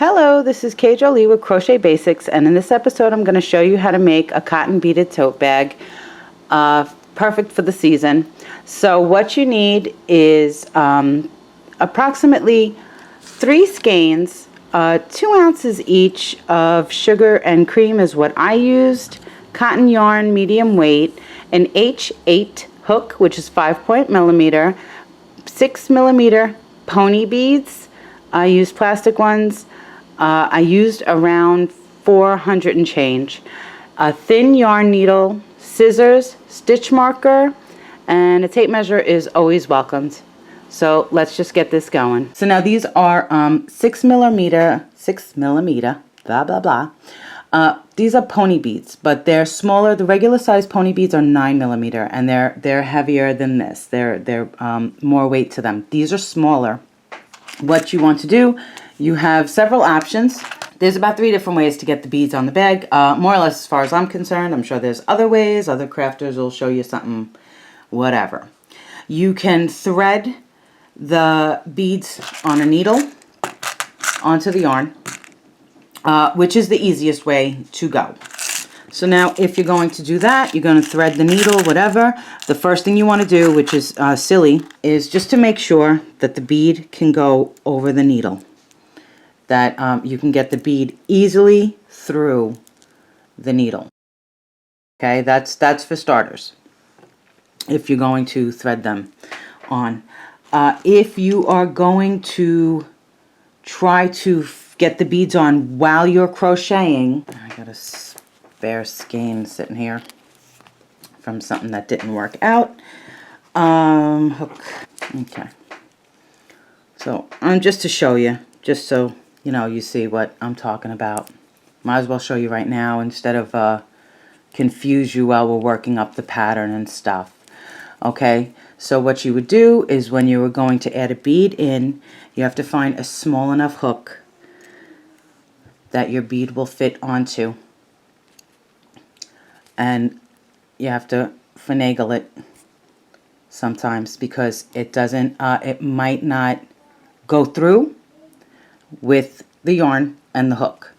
Hello, this is K. Jolie with Crochet Basics, and in this episode I'm going to show you how to make a cotton beaded tote bag, perfect for the season. So what you need is approximately 3 skeins, 2 ounces each of sugar and cream is what I used, cotton yarn medium weight, an H8 hook which is 5.millimeter, 6mm pony beads. I used plastic ones. I used around 400 and change. A thin yarn needle, scissors, stitch marker, and a tape measure is always welcomed. So let's just get this going. So now these are 6mm, blah blah blah. These are pony beads, but they're smaller. The regular size pony beads are 9mm, and they're heavier than this. They're more weight to them. These are smaller. What you want to do, you have several options. There's about 3 different ways to get the beads on the bag, more or less as far as I'm concerned. I'm sure there's other ways. Other crafters will show you something, whatever. You can thread the beads on a needle onto the yarn, which is the easiest way to go. So now if you're going to do that, you're going to thread the needle, whatever. The first thing you want to do, which is silly, is just to make sure that the bead can go over the needle. That you can get the bead easily through the needle. Okay, that's for starters. If you're going to thread them on. If you are going to try to get the beads on while you're crocheting, I got a spare skein sitting here from something that didn't work out. Hook. Okay. So just to show you, just so you know, you see what I'm talking about. Might as well show you right now instead of confuse you while we're working up the pattern and stuff. Okay, so what you would do is when you were going to add a bead in, you have to find a small enough hook that your bead will fit onto. And you have to finagle it sometimes because it doesn't, it might not go through with the yarn and the hook.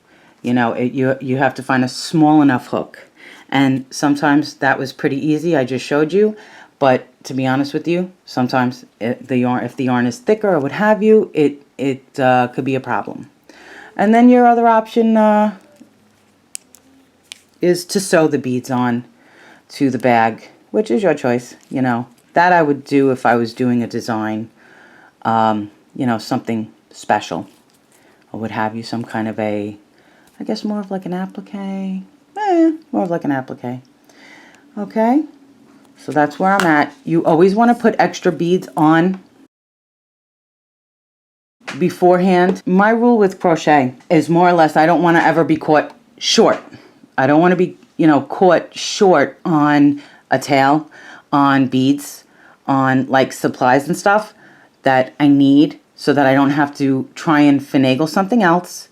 You know, you have to find a small enough hook. And sometimes that was pretty easy, I just showed you. But to be honest with you, sometimes if the yarn is thicker or what have you, it could be a problem. And then your other option is to sew the beads on to the bag, which is your choice. You know, that I would do if I was doing a design, you know, something special, or would have you some kind of a, I guess more of like an applique, more of like an applique. Okay, so that's where I'm at. You always want to put extra beads on beforehand. My rule with crochet is more or less I don't want to ever be caught short. I don't want to be, you know, caught short on a tail, on beads, on like supplies and stuff that I need so that I don't have to try and finagle something else.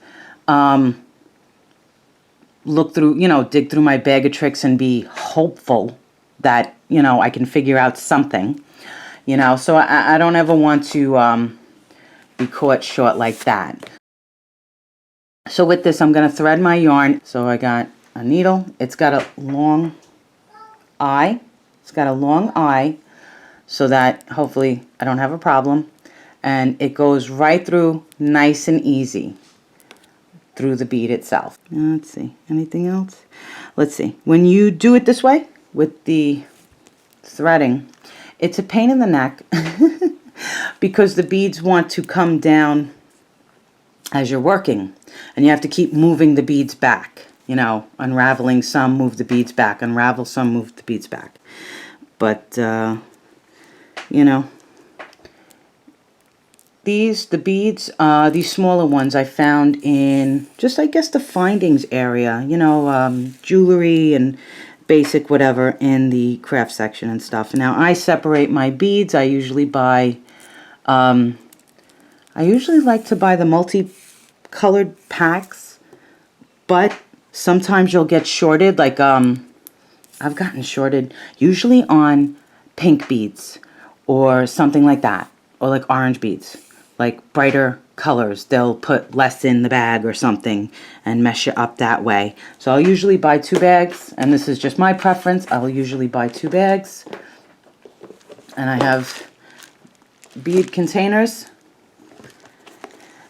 Look through, you know, dig through my bag of tricks and be hopeful that, you know, I can figure out something, you know. So I don't ever want to be caught short like that. So with this, I'm going to thread my yarn. So I got a needle. It's got a long eye. It's got a long eye so that hopefully I don't have a problem. And it goes right through nice and easy through the bead itself. Let's see, anything else? Let's see. When you do it this way with the threading, it's a pain in the neck because the beads want to come down as you're working, and you have to keep moving the beads back, you know, unraveling some, move the beads back, unravel some, move the beads back. But you know, the beads, these smaller ones I found in just, I guess, the findings area, you know, jewelry and basic whatever in the craft section and stuff. Now I separate my beads. I usually buy, I usually like to buy the multi-colored packs, but sometimes you'll get shorted, like I've gotten shorted usually on pink beads or something like that, or like orange beads, like brighter colors. They'll put less in the bag or something and mesh it up that way. So I'll usually buy 2 bags, and this is just my preference. I'll usually buy 2 bags. And I have bead containers,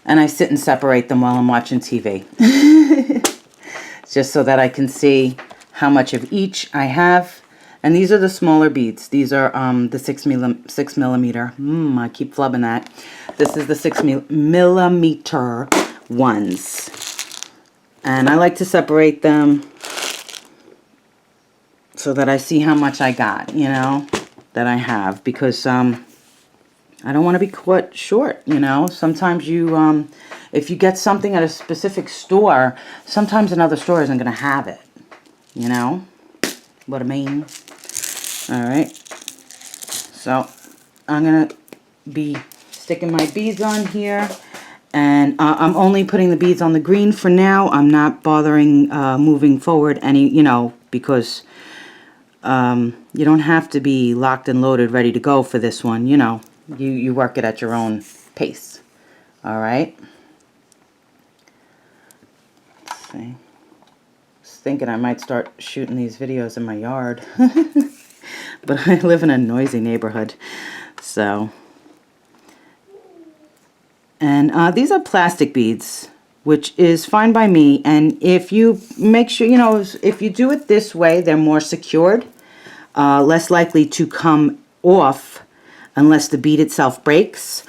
and I sit and separate them while I'm watching TV. Just so that I can see how much of each I have. And these are the smaller beads. These are the 6 millimeter. I keep flubbing that. This is the 6 millimeter ones. And I like to separate them so that I see how much I got, you know, that I have. Because I don't want to be caught short, you know. Sometimes you, if you get something at a specific store, sometimes another store isn't going to have it, you know what I mean? All right, so I'm going to be sticking my beads on here, and I'm only putting the beads on the green for now. I'm not bothering moving forward any, you know, because you don't have to be locked and loaded, ready to go for this one, you know. You work it at your own pace. All right. Let's see. I was thinking I might start shooting these videos in my yard. But I live in a noisy neighborhood. So. And these are plastic beads, which is fine by me. And if you make sure, you know, if you do it this way, they're more secured. Less likely to come off unless the bead itself breaks,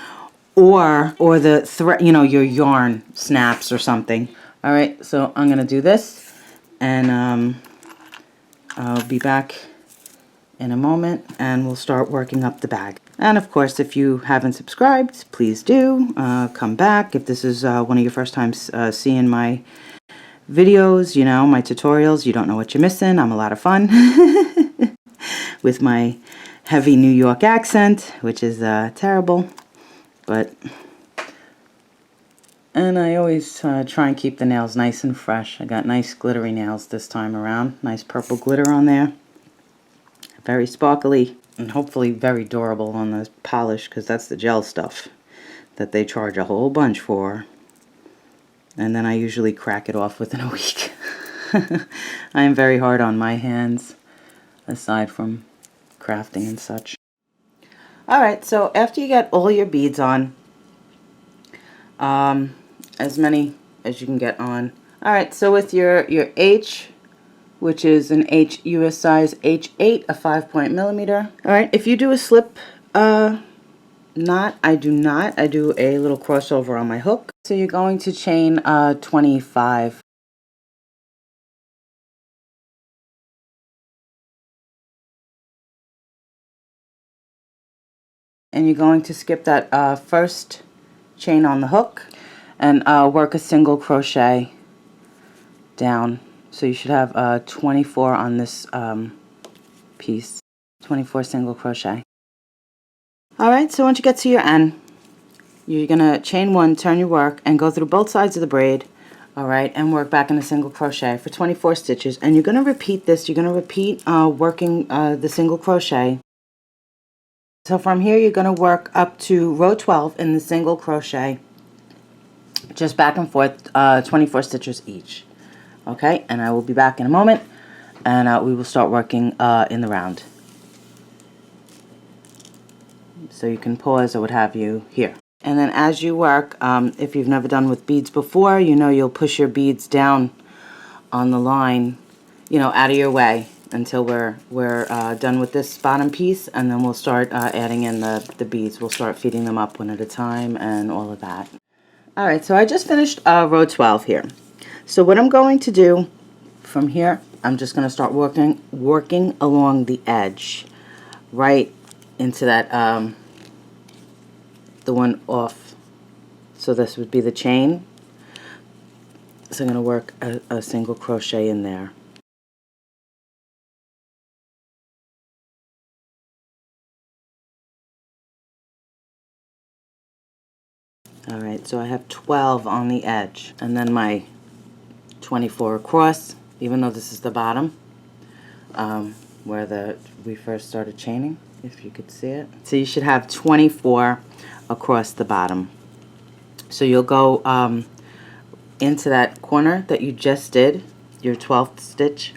or the thread, you know, your yarn snaps or something. All right, so I'm gonna do this, and I'll be back in a moment, and we'll start working up the bag. And of course, if you haven't subscribed, please do come back. If this is one of your first times seeing my videos, you know, my tutorials, you don't know what you're missing. I'm a lot of fun with my heavy New York accent, which is terrible, but, and I always try and keep the nails nice and fresh. I got nice glittery nails this time around, nice purple glitter on there, very sparkly, and hopefully very durable on the polish, because that's the gel stuff that they charge a whole bunch for, and then I usually crack it off within a week. I am very hard on my hands, aside from crafting and such. Alright, so after you get all your beads on, as many as you can get on. Alright, so with your H, which is an US size H8, a 5-point millimeter. Alright, if you do a slip knot, I do not. I do a little crossover on my hook. So you're going to chain 25. And you're going to skip that first chain on the hook and work a single crochet down. So you should have 24 on this piece, 24 single crochet. Alright, so once you get to your end, you're going to chain 1, turn your work, and go through both sides of the braid, alright, and work back in a single crochet for 24 stitches. And you're going to repeat this. You're going to repeat working the single crochet. So from here you're going to work up to row 12 in the single crochet, just back and forth, 24 stitches each. Okay, and I will be back in a moment, and we will start working in the round. So you can pause or what have you here. And then as you work, if you've never done with beads before, you know you'll push your beads down on the line, you know, out of your way until we're done with this bottom piece, and then we'll start adding in the beads. We'll start feeding them up one at a time and all of that. Alright, so I just finished row 12 here. So what I'm going to do from here, I'm just going to start working along the edge, right into that, the one off. So this would be the chain. So I'm going to work a single crochet in there. Alright, so I have 12 on the edge, and then my 24 across, even though this is the bottom, where we first started chaining, if you could see it. So you should have 24 across the bottom. So you'll go into that corner that you just did, your 12th stitch,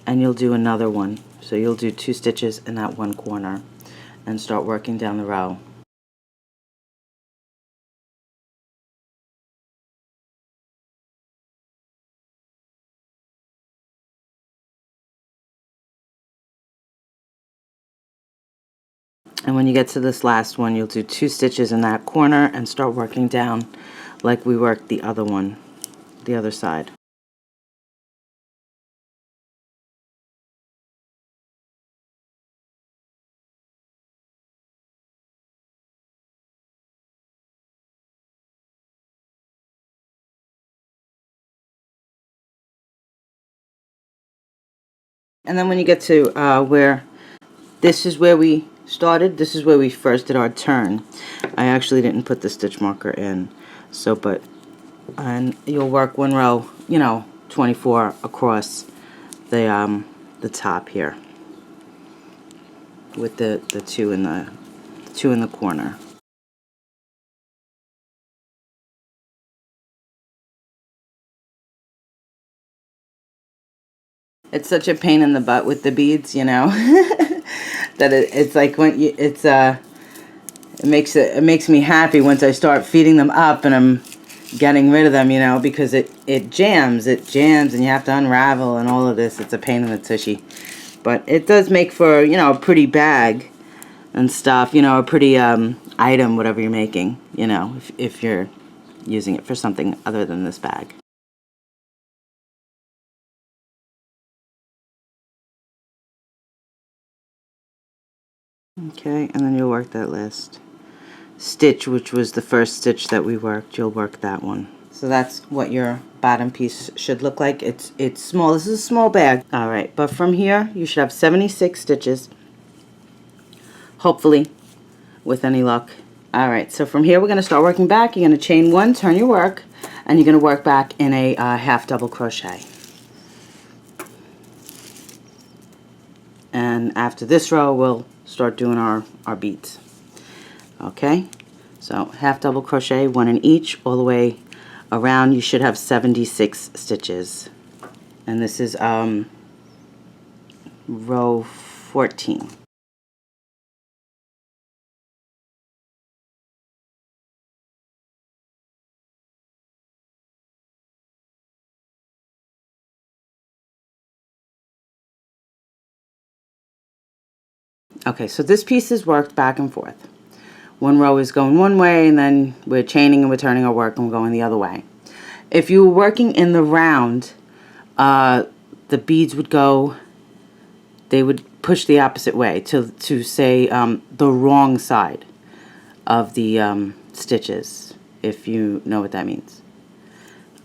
and you'll do another one. So you'll do 2 stitches in that one corner and start working down the row. And when you get to this last one, you'll do 2 stitches in that corner and start working down like we worked the other one, the other side. And then when you get to where this is where we started, this is where we first did our turn. I actually didn't put the stitch marker in, so and you'll work one row, you know, 24 across the top here with the two in the corner. It's such a pain in the butt with the beads, you know, that it's like when you, it makes me happy once I start feeding them up and I'm getting rid of them, you know, because it jams, and you have to unravel and all of this. It's a pain in the tushy, but it does make for, you know, a pretty bag and stuff, you know, a pretty item, whatever you're making, you know, if you're using it for something other than this bag. Okay, and then you'll work that last stitch, which was the first stitch that we worked. You'll work that one. So that's what your bottom piece should look like. It's small. This is a small bag. All right, but from here you should have 76 stitches, hopefully, with any luck. All right, so from here we're going to start working back. You're going to chain 1, turn your work, and you're going to work back in a half double crochet. And after this row we'll start doing our beads. Okay, so half double crochet, 1 in each, all the way around. You should have 76 stitches, and this is row 14. Okay, so this piece is worked back and forth. One row is going one way, and then we're chaining and we're turning our work and we're going the other way. If you were working in the round, the beads would go, they would push the opposite way to say the wrong side of the stitches, if you know what that means.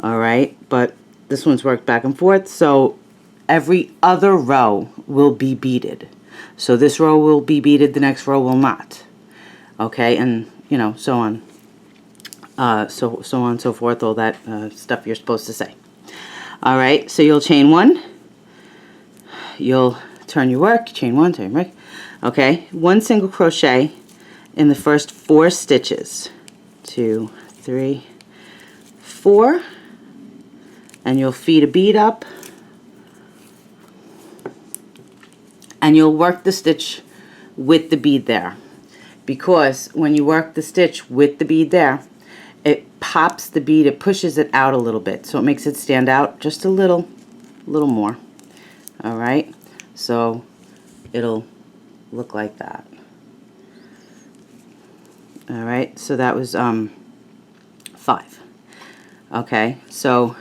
All right, but this one's worked back and forth, so every other row will be beaded. So this row will be beaded, the next row will not. Okay, and you know, so on, so on and so forth, all that stuff you're supposed to say. All right, so you'll chain 1, you'll turn your work, chain 1, turn your work. Okay, 1 single crochet in the first 4 stitches, 2, 3, 4, and you'll feed a bead up, and you'll work the stitch with the bead there, because when you work the stitch with the bead there, it pops the bead, it pushes it out a little bit, so it makes it stand out just a little more. All right, so it'll look like that. All right, so that was 5. Okay, so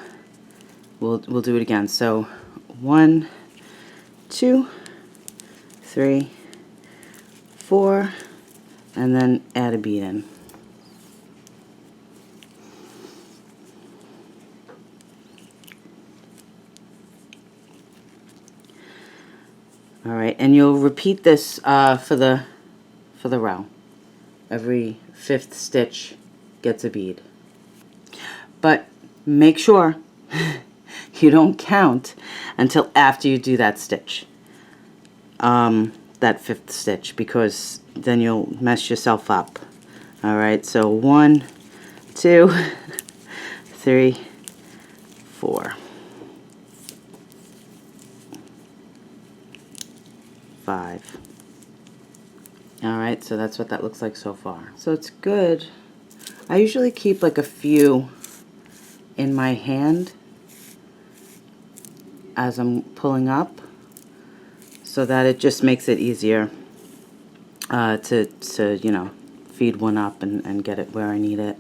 we'll do it again. So 1, 2, 3, 4, and then add a bead in. All right, and you'll repeat this for the row. Every 5th stitch gets a bead. But make sure you don't count until after you do that stitch, that 5th stitch, because then you'll mess yourself up. All right, so 1, 2, 3, 4, 5. All right, so that's what that looks like so far. So it's good. I usually keep like a few in my hand as I'm pulling up, so that it just makes it easier to you know, feed one up and get it where I need it.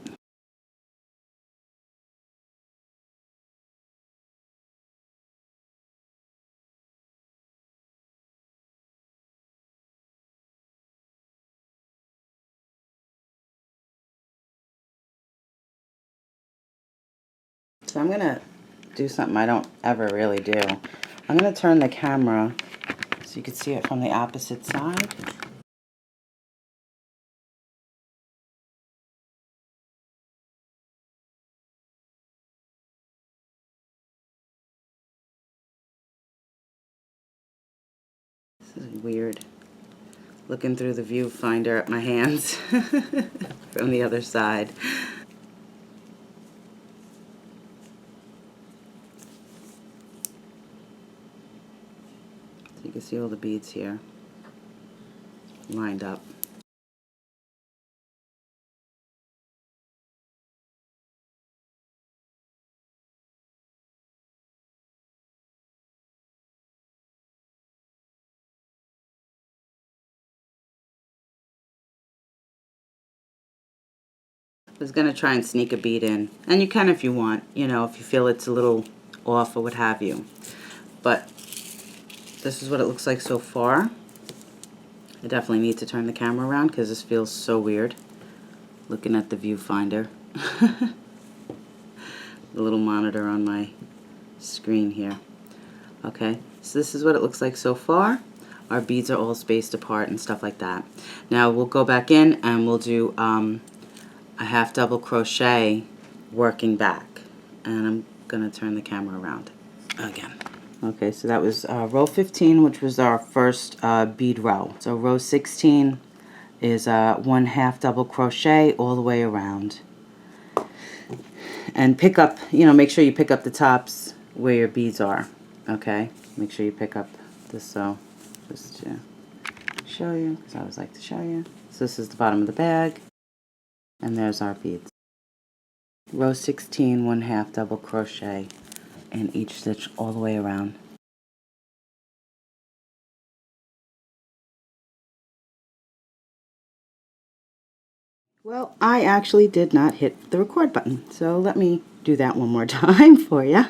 So I'm gonna do something I don't ever really do. I'm gonna turn the camera so you can see it from the opposite side. This is weird, looking through the viewfinder at my hands from the other side. So you can see all the beads here lined up. I was gonna try and sneak a bead in, and you can if you want, you know, if you feel it's a little off or what have you. But this is what it looks like so far. I definitely need to turn the camera around because this feels so weird looking at the viewfinder. The little monitor on my screen here. Okay, so this is what it looks like so far. Our beads are all spaced apart and stuff like that. Now we'll go back in and we'll do a half double crochet working back, and I'm gonna turn the camera around again. Okay, so that was row 15, which was our first bead row. So row 16 is 1 half double crochet all the way around, and pick up, you know, make sure you pick up the tops where your beads are. Okay, make sure you pick up this, so just to show you, because I always like to show you. So this is the bottom of the bag, and there's our beads. Row 16, 1 half double crochet in each stitch all the way around. Well, I actually did not hit the record button, so let me do that one more time for you.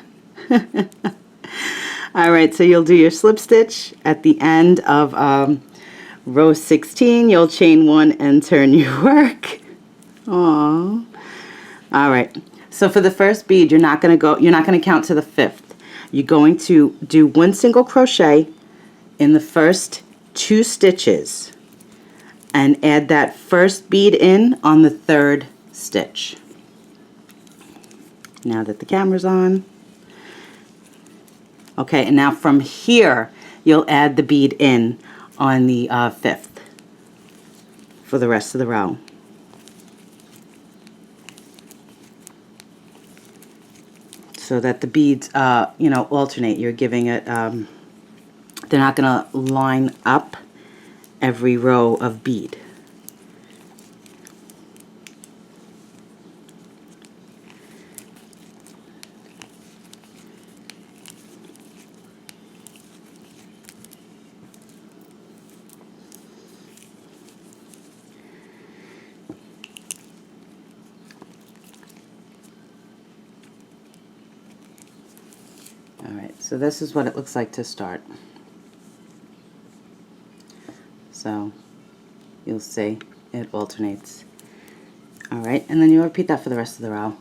Alright, so you'll do your slip stitch at the end of row 16. You'll chain 1 and turn your work. Aww. Alright, so for the first bead, you're not going to count to the 5th. You're going to do 1 single crochet in the first 2 stitches and add that first bead in on the 3rd stitch. Now that the camera's on. Okay, and now from here, you'll add the bead in on the 5th for the rest of the row. So that the beads, you know, alternate. You're giving it, they're not going to line up every row of bead. Alright, so this is what it looks like to start. So you'll see it alternates. Alright, and then you'll repeat that for the rest of the row.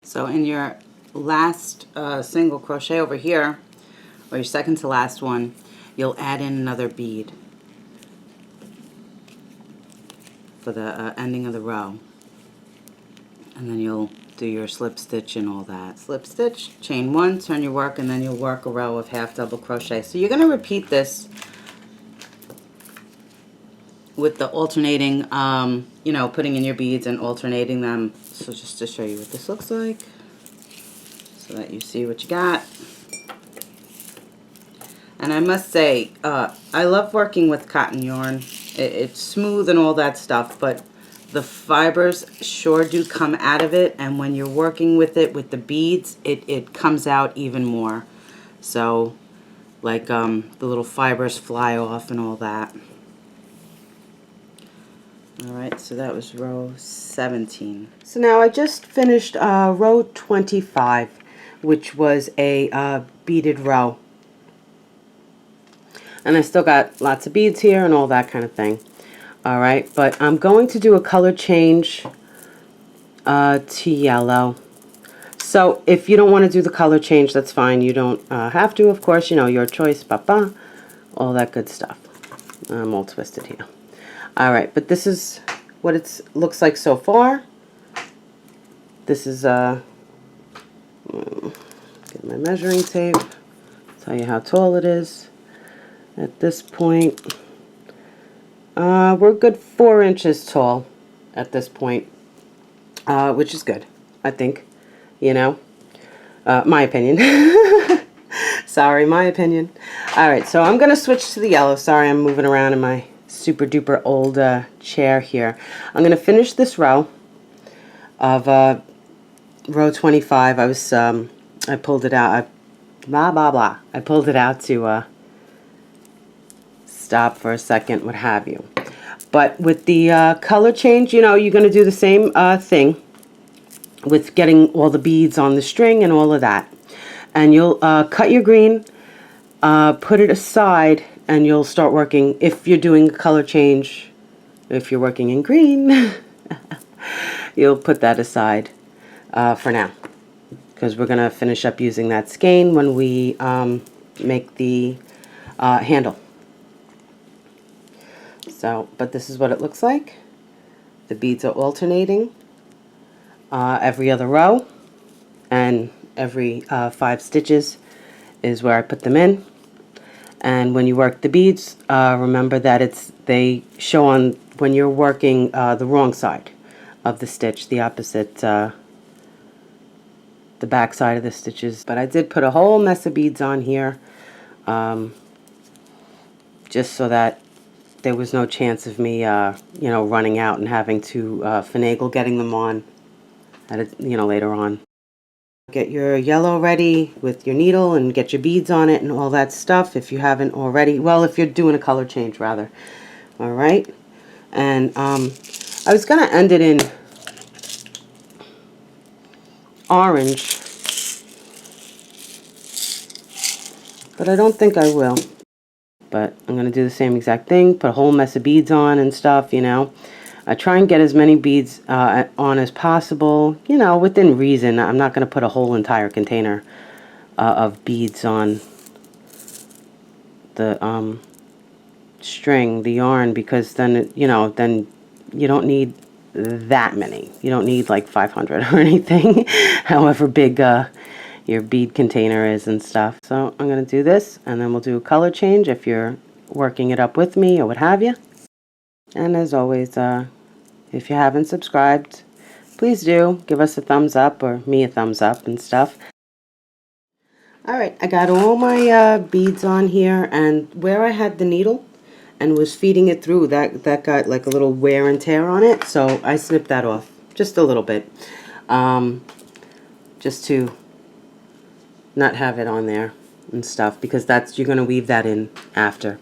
So in your last single crochet over here, or your second to last one, you'll add in another bead for the ending of the row. And then you'll do your slip stitch and all that. Slip stitch, chain one, turn your work, and then you'll work a row of half double crochet. So you're going to repeat this with the alternating, you know, putting in your beads and alternating them. So just to show you what this looks like, so that you see what you got. And I must say, I love working with cotton yarn. It's smooth and all that stuff, but the fibers sure do come out of it, and when you're working with it with the beads, it comes out even more. So, like the little fibers fly off and all that. Alright, so that was row 17. So now I just finished row 25, which was a beaded row. And I still got lots of beads here and all that kind of thing. Alright, but I'm going to do a color change to yellow. So if you don't want to do the color change, that's fine. You don't have to, of course, you know, your choice, papa, all that good stuff. I'm all twisted here. Alright, but this is what it looks like so far. This is, get my measuring tape, tell you how tall it is. At this point, we're a good 4 inches tall at this point, which is good, I think, you know, my opinion. Sorry, my opinion. Alright, so I'm going to switch to the yellow. Sorry, I'm moving around in my super duper old chair here. I'm going to finish this row of row 25. I pulled it out. I pulled it out to stop for a second, what have you. But with the color change, you know, you're going to do the same thing with getting all the beads on the string and all of that. And you'll cut your green, put it aside, and you'll start working. If you're doing a color change, if you're working in green, you'll put that aside for now, because we're going to finish up using that skein when we make the handle. So, but this is what it looks like. The beads are alternating every other row, and every 5 stitches is where I put them in. And when you work the beads, remember that they show on when you're working the wrong side of the stitch, the opposite, the back side of the stitches. But I did put a whole mess of beads on here, just so that there was no chance of me, you know, running out and having to finagle getting them on, you know, later on. Get your yellow ready with your needle and get your beads on it and all that stuff if you haven't already. Well, if you're doing a color change, rather. All right. And I was going to end it in orange, but I don't think I will. But I'm going to do the same exact thing, put a whole mess of beads on and stuff, you know. I try and get as many beads on as possible, you know, within reason. I'm not going to put a whole entire container of beads on the string, the yarn, because then, you know, then you don't need that many. You don't need like 500 or anything, however big your bead container is and stuff. So I'm going to do this, and then we'll do a color change if you're working it up with me or what have you. And as always, if you haven't subscribed, please do. Give us a thumbs up, or me a thumbs up and stuff. Alright, I got all my beads on here, and where I had the needle and was feeding it through, that got like a little wear and tear on it, so I snipped that off just a little bit, just to not have it on there and stuff, because you're going to weave that in after.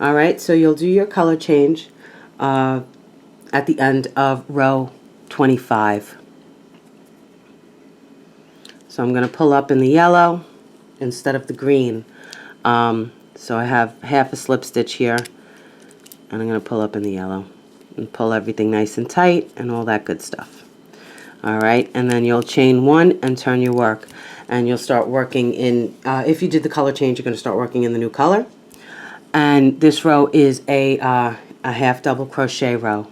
Alright, so you'll do your color change at the end of row 25. So I'm going to pull up in the yellow instead of the green. So I have half a slip stitch here, and I'm going to pull up in the yellow and pull everything nice and tight and all that good stuff. All right, and then you'll chain 1 and turn your work, and you'll start working in, if you did the color change, you're going to start working in the new color. And this row is a half double crochet row,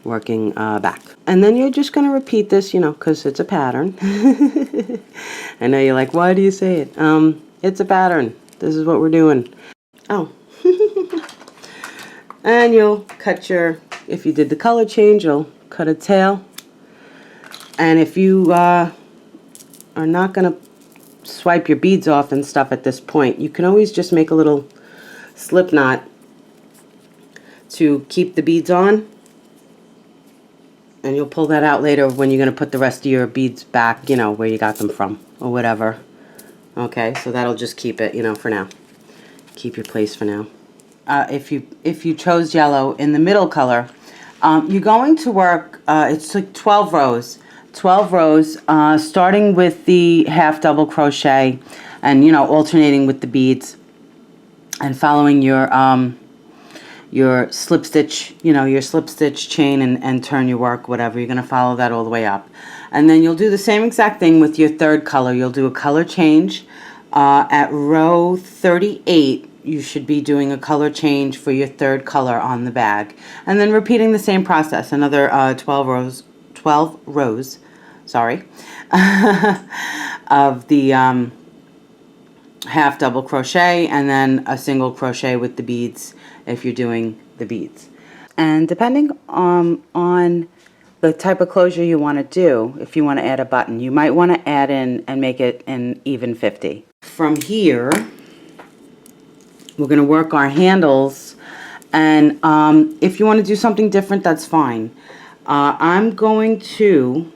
working back. And then you're just going to repeat this, you know, because it's a pattern. I know you're like, why do you say it? It's a pattern. This is what we're doing. Oh. And you'll cut your, if you did the color change, you'll cut a tail. And if you are not going to swipe your beads off and stuff at this point, you can always just make a little slip knot to keep the beads on. And you'll pull that out later when you're going to put the rest of your beads back, you know, where you got them from or whatever. Okay, so that'll just keep it, you know, for now. Keep your place for now. If you chose yellow in the middle color, you're going to work, it's like 12 rows. 12 rows, starting with the half double crochet and, you know, alternating with the beads and following your slip stitch, you know, your slip stitch, chain, and turn your work, whatever. You're going to follow that all the way up. And then you'll do the same exact thing with your third color. You'll do a color change. At row 38, you should be doing a color change for your third color on the bag. And then repeating the same process, another 12 rows, sorry, of the half double crochet, and then a single crochet with the beads if you're doing the beads. And depending on the type of closure you want to do, if you want to add a button, you might want to add in and make it an even 50. From here, we're going to work our handles, and if you want to do something different, that's fine. I'm going to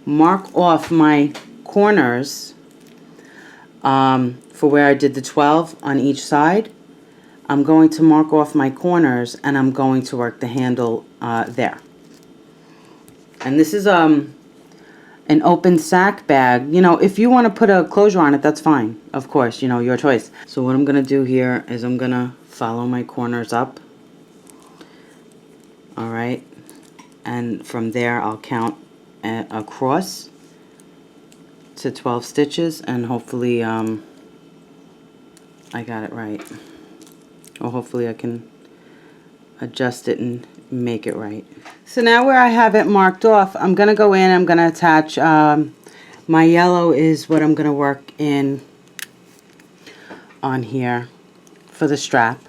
mark off my corners for where I did the 12 on each side. I'm going to mark off my corners, and I'm going to work the handle there. And this is an open sack bag. You know, if you want to put a closure on it, that's fine. Of course, you know, your choice. So what I'm going to do here is I'm going to follow my corners up. All right. And from there, I'll count across to 12 stitches, and hopefully I got it right. Or hopefully I can adjust it and make it right. So now where I have it marked off, I'm going to go in, I'm going to attach, my yellow is what I'm going to work in on here for the strap.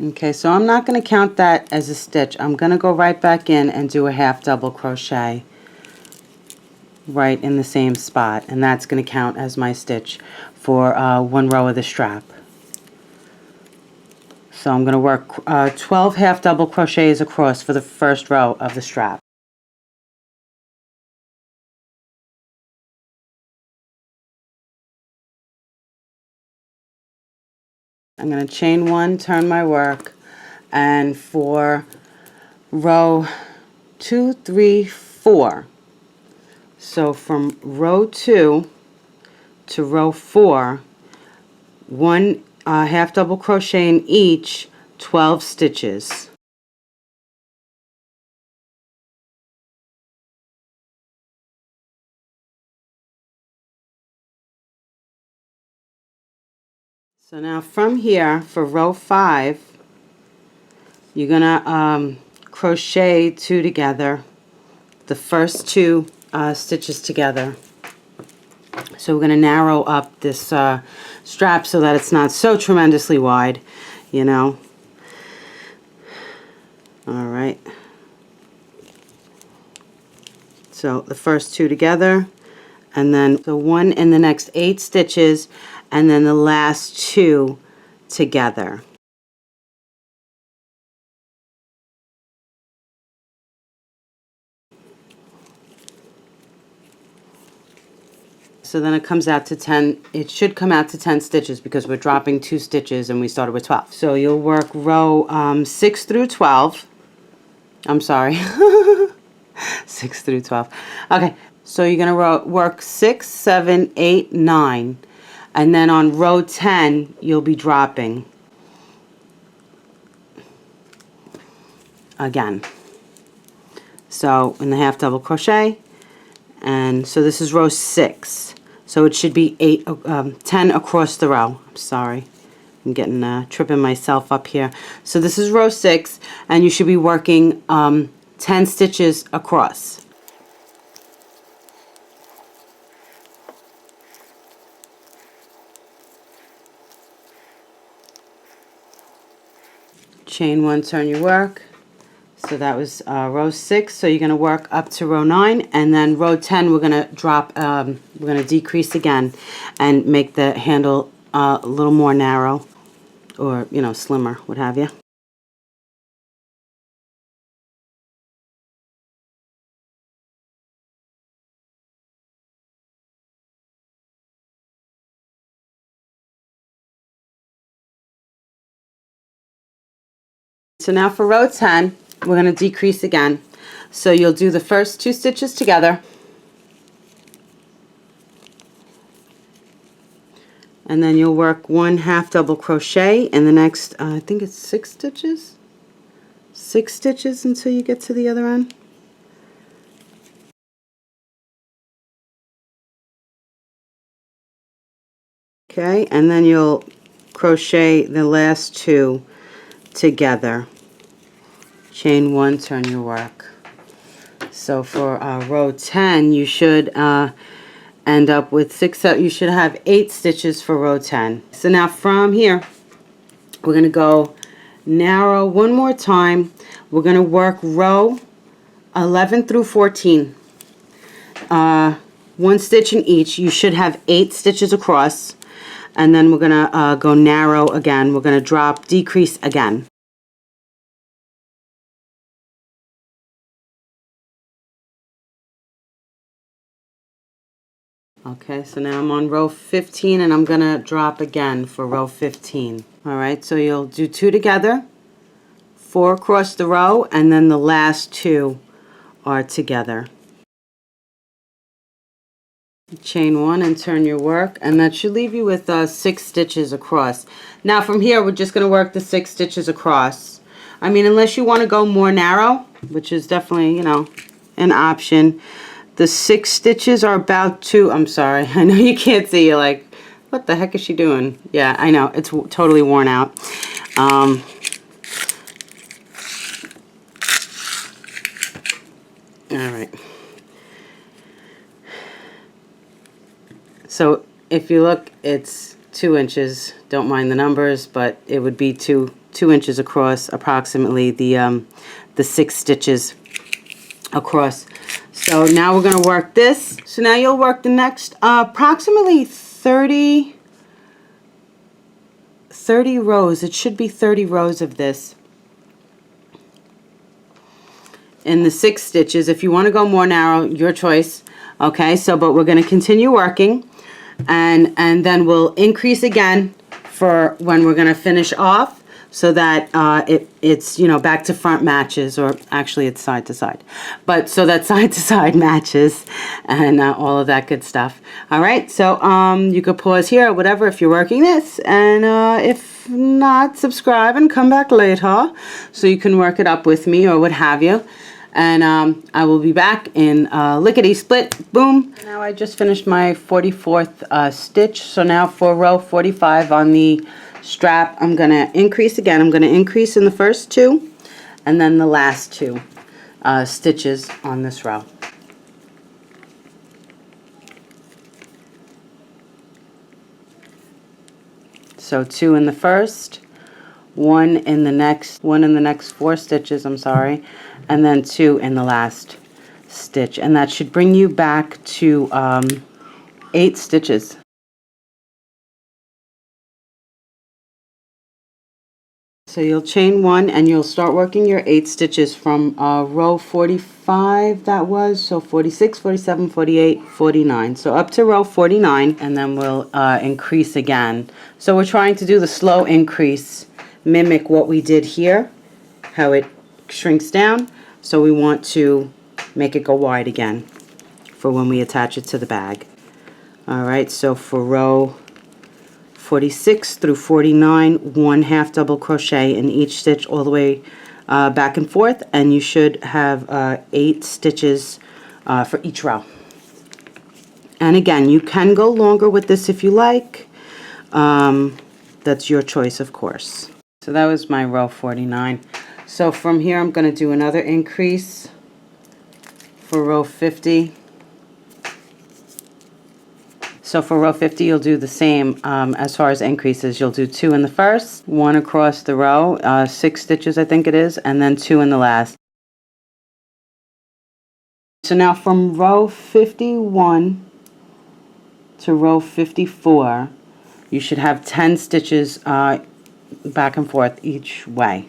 Okay, so I'm not going to count that as a stitch. I'm going to go right back in and do a half double crochet right in the same spot, and that's going to count as my stitch for one row of the strap. So I'm going to work 12 half double crochets across for the first row of the strap. I'm going to chain 1, turn my work, and for row 2, 3, 4, so from row 2 to row 4, one half double crochet in each, 12 stitches. So now from here, for row 5, you're gonna crochet 2 together, the first 2 stitches together. So we're going to narrow up this strap so that it's not so tremendously wide, you know. All right. So the first 2 together, and then the one in the next 8 stitches, and then the last 2 together. So then it comes out to 10, it should come out to 10 stitches because we're dropping 2 stitches and we started with 12. So you'll work row 6 through 12. I'm sorry. 6 through 12. Okay, so you're going to work 6, 7, 8, 9. And then on row 10, you'll be dropping. again. So in the half double crochet, and so this is row 6. So it should be 10 across the row. I'm sorry, I'm getting tripping myself up here. So this is row 6, and you should be working 10 stitches across. Chain 1, turn your work. So that was row 6. So you're going to work up to row 9, and then row 10 we're going to drop. We're going to decrease again and make the handle a little more narrow, or slimmer, what have you. So now for row 10, we're going to decrease again. So you'll do the first 2 stitches together, and then you'll work 1 half double crochet in the next, I think it's 6 stitches? 6 stitches until you get to the other end. Okay, and then you'll crochet the last 2 together. Chain 1, turn your work. So for row 10, you should end up with you should have 8 stitches for row 10. So now from here, we're going to go narrow one more time. We're going to work row 11 through 14. 1 stitch in each. You should have 8 stitches across. And then we're going to go narrow again. We're going to drop, decrease again. Okay, so now I'm on row 15, and I'm going to drop again for row 15. Alright, so you'll do 2 together, 4 across the row, and then the last 2 are together. Chain 1 and turn your work, and that should leave you with 6 stitches across. Now from here, we're just going to work the 6 stitches across. I mean, unless you want to go more narrow, which is definitely, an option. The 6 stitches are about to, I'm sorry, I know you can't see, you're like, what the heck is she doing? Yeah, I know, it's totally worn out. Alright. So if you look, it's 2 inches, don't mind the numbers, but it would be 2 inches across, approximately the 6 stitches across. So now we're going to work this. So now you'll work the next approximately 30 rows. It should be 30 rows of this in the 6 stitches. If you want to go more narrow, your choice. Okay, so but we're going to continue working, and then we'll increase again for when we're going to finish off, so that it's back to front matches, or actually it's side to side, but so that side to side matches, and all of that good stuff. All right, so you could pause here or whatever if you're working this, and if not, subscribe and come back later so you can work it up with me or what have you. And I will be back in lickety split boom. Now I just finished my 44th stitch, so now for row 45 on the strap, I'm going to increase again. I'm going to increase in the first 2 and then the last 2 stitches on this row. So 2 in the first, 1 in the next 4 stitches, I'm sorry, and then 2 in the last stitch, and that should bring you back to 8 stitches. So you'll chain 1 and you'll start working your 8 stitches from row 45, that was, so 46, 47, 48, 49. So up to row 49, and then we'll increase again. So we're trying to do the slow increase, mimic what we did here, how it shrinks down. So we want to make it go wide again for when we attach it to the bag. Alright, so for row 46 through 49, 1 half double crochet in each stitch all the way back and forth, and you should have 8 stitches for each row. And again, you can go longer with this if you like. That's your choice, of course. So that was my row 49. So from here I'm going to do another increase for row 50. So for row 50 you'll do the same as far as increases. You'll do 2 in the first, 1 across the row, 6 stitches I think it is, and then 2 in the last. So now from row 51 to row 54 you should have 10 stitches back and forth each way.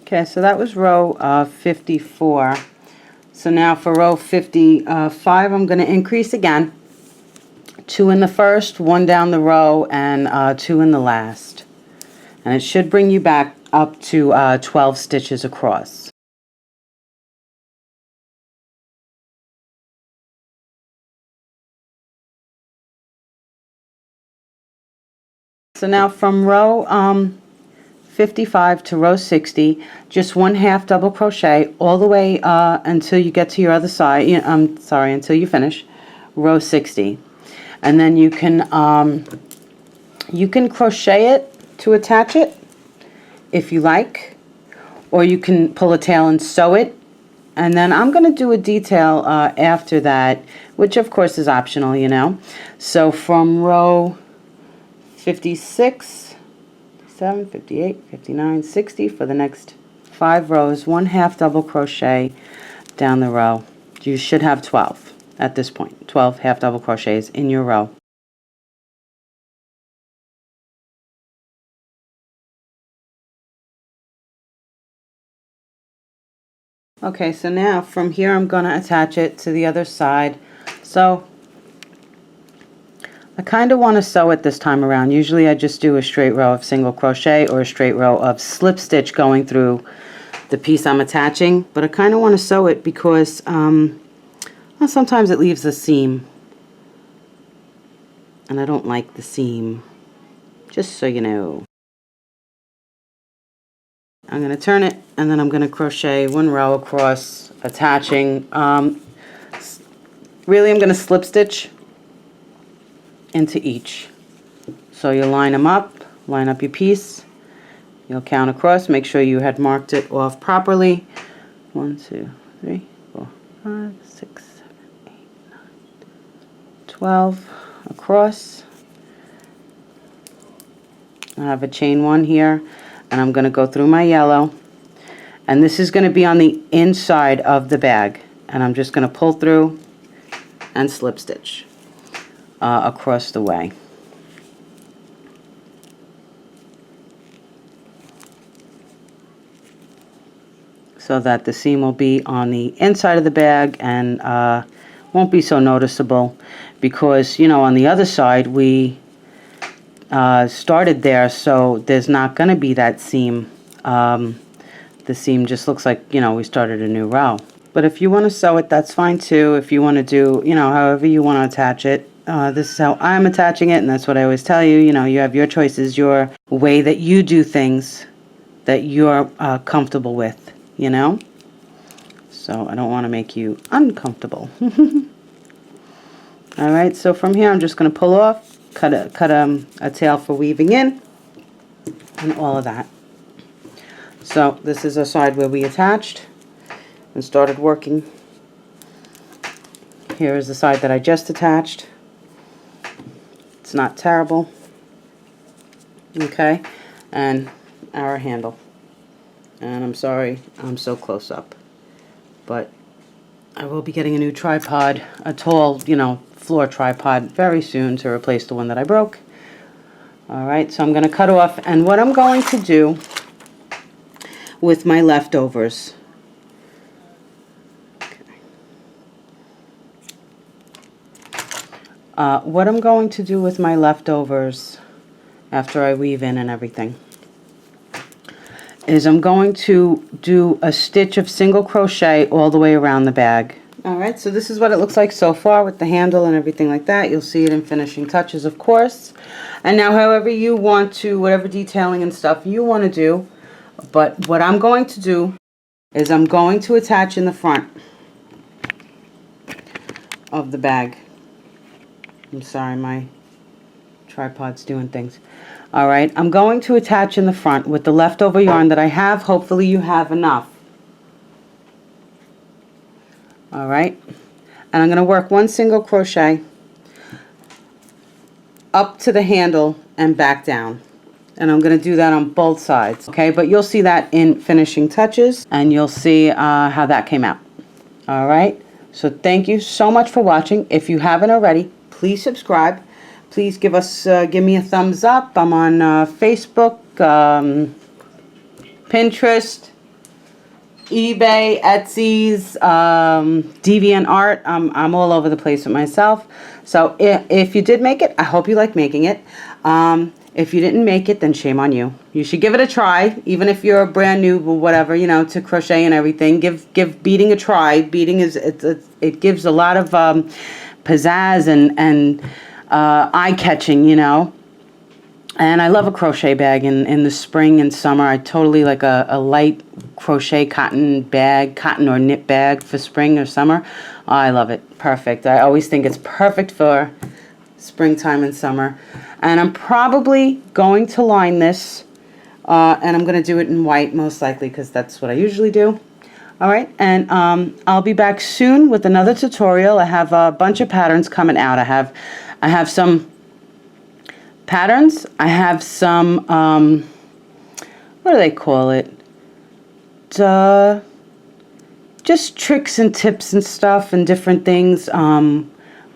Okay, so that was row 54. So now for row 55, I'm going to increase again. 2 in the first, 1 down the row, and 2 in the last. And it should bring you back up to 12 stitches across. So now from row 55 to row 60, just 1/2 double crochet all the way until you get to your other side. Until you finish row 60, and then you can crochet it to attach it if you like, or you can pull a tail and sew it. And then I'm going to do a detail after that, which of course is optional, you know. So from row 56. 57, 58, 59, 60 for the next 5 rows, 1/2 double crochet down the row. You should have 12 at this point, 12 half double crochets in your row. Okay, so now from here I'm going to attach it to the other side. So I kind of want to sew it this time around. Usually I just do a straight row of single crochet or a straight row of slip stitch going through the piece I'm attaching, but I kind of want to sew it because well, sometimes it leaves a seam, and I don't like the seam, just so you know. I'm going to turn it, and then I'm going to crochet 1 row across, attaching. Really I'm going to slip stitch into each. So you'll line them up, line up your piece, you'll count across, make sure you had marked it off properly. 1, 2, 3, 4, 5, 6, 7, 8, 9, 12 across. I have a chain 1 here, and I'm going to go through my yellow, and this is going to be on the inside of the bag, and I'm just going to pull through and slip stitch across the way. So that the seam will be on the inside of the bag and won't be so noticeable, because you know on the other side we started there, so there's not going to be that seam. The seam just looks like, you know, we started a new row. But if you want to sew it, that's fine too. If you want to do, you know, however you want to attach it. This is how I'm attaching it, and that's what I always tell you. You know, you have your choices, your way that you do things that you're comfortable with, you know. So I don't want to make you uncomfortable. All right, so from here I'm just going to pull off, cut a tail for weaving in, and all of that. So this is a side where we attached and started working. Here is the side that I just attached. It's not terrible. Okay, and our handle. And I'm sorry I'm so close up, but I will be getting a new tripod, a tall, you know, floor tripod very soon to replace the one that I broke. All right, so I'm going to cut off, and what I'm going to do with my leftovers. What I'm going to do with my leftovers after I weave in and everything is I'm going to do a stitch of single crochet all the way around the bag. Alright, so this is what it looks like so far with the handle and everything like that. You'll see it in finishing touches, of course. And now however you want to, whatever detailing and stuff you want to do, but what I'm going to do is I'm going to attach in the front of the bag. I'm sorry, my tripod's doing things. Alright, I'm going to attach in the front with the leftover yarn that I have. Hopefully you have enough. Alright, and I'm going to work one single crochet up to the handle and back down. And I'm going to do that on both sides. Okay, but you'll see that in finishing touches and you'll see how that came out. Alright, so thank you so much for watching. If you haven't already, please subscribe. Please give me a thumbs up. I'm on Facebook, Pinterest, eBay, Etsy's, DeviantArt. I'm all over the place with myself. So if you did make it, I hope you like making it. If you didn't make it, then shame on you. You should give it a try, even if you're brand new or whatever, you know, to crochet and everything. Give beading a try. Beading it gives a lot of pizzazz and eye-catching, you know. And I love a crochet bag in the spring and summer. I totally like a light crochet cotton bag, cotton or knit bag for spring or summer. Oh, I love it. Perfect. I always think it's perfect for springtime and summer. And I'm probably going to line this, and I'm going to do it in white most likely because that's what I usually do. All right, and I'll be back soon with another tutorial. I have a bunch of patterns coming out. I have some patterns. I have some, what do they call it? Just tricks and tips and stuff and different things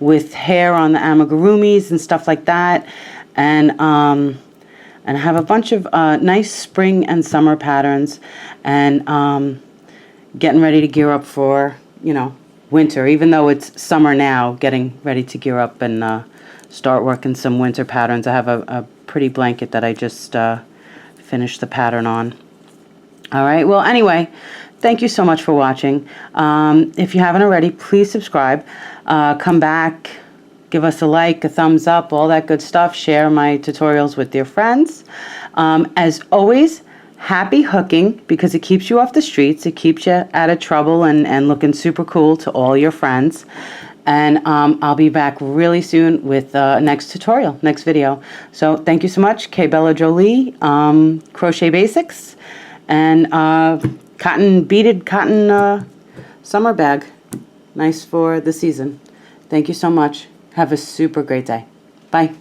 with hair on the amigurumis and stuff like that. And I have a bunch of nice spring and summer patterns and getting ready to gear up for, you know, winter. Even though it's summer now, getting ready to gear up and start working some winter patterns. I have a pretty blanket that I just finished the pattern on. All right, well, anyway, thank you so much for watching. If you haven't already, please subscribe. Come back, give us a like, a thumbs up, all that good stuff. Share my tutorials with your friends. As always, happy hooking because it keeps you off the streets. It keeps you out of trouble and looking super cool to all your friends. And I'll be back really soon with next tutorial, next video. So thank you so much. K.Bella Jolie, Crochet Basics, and beaded cotton summer bag. Nice for the season. Thank you so much. Have a super great day. Bye.